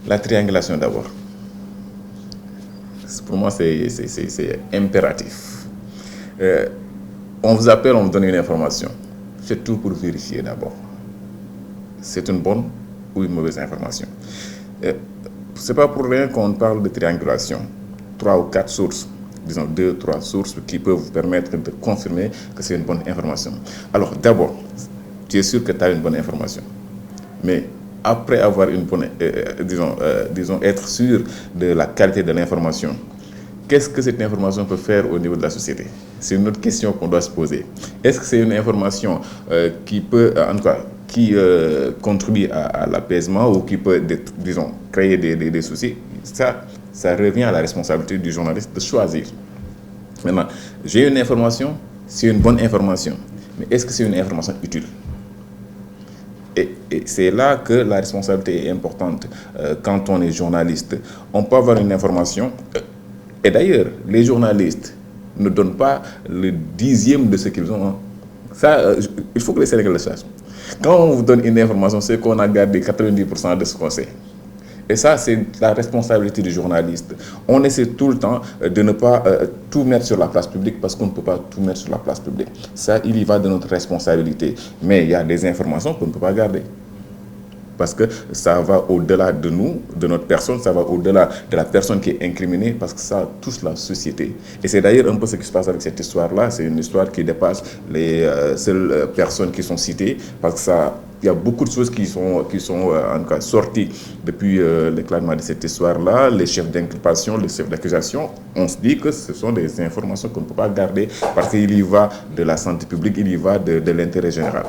La triangulation d'abord. Pour moi, c'est impératif. On vous appelle, on vous donne une information. Faites tout pour vérifier d'abord. C'est une bonne ou une mauvaise information. Ce n'est pas pour rien qu'on parle de triangulation. 3 ou 4 sources, disons 2, 3 sources qui peuvent vous permettre de confirmer que c'est une bonne information. Alors d'abord, tu es sûr que tu as une bonne information. Mais après avoir une bonne, disons, être sûr de la qualité de l'information, qu'est-ce que cette information peut faire au niveau de la société? C'est une autre question qu'on doit se poser. Est-ce que c'est une information qui peut, en tout cas, qui contribue à l'apaisement ou qui peut, disons, créer des soucis? Ça revient à la responsabilité du journaliste de choisir. Maintenant, j'ai une information, c'est une bonne information, mais est-ce que c'est une information utile? Et c'est là que la responsabilité est importante quand on est journaliste. On peut avoir une information, et d'ailleurs, les journalistes ne donnent pas le 10e de ce qu'ils ont. Ça, il faut que les Sénégalais le sachent. Quand on vous donne une information, c'est qu'on a gardé 90% de ce qu'on sait. Et ça, c'est la responsabilité du journaliste. On essaie tout le temps de ne pas tout mettre sur la place publique parce qu'on ne peut pas tout mettre sur la place publique. Ça, il y va de notre responsabilité. Mais il y a des informations qu'on ne peut pas garder. Parce que ça va au-delà de nous, de notre personne, ça va au-delà de la personne qui est incriminée, parce que ça touche la société. Et c'est d'ailleurs un peu ce qui se passe avec cette histoire-là. C'est une histoire qui dépasse les seules personnes qui sont citées, parce que ça... Il y a beaucoup de choses qui sont en tout cas sorties depuis l'éclatement de cette histoire-là. Les chefs d'inculpation, les chefs d'accusation, on se dit que ce sont des informations qu'on ne peut pas garder parce qu'il y va de la santé publique, il y va de l'intérêt général.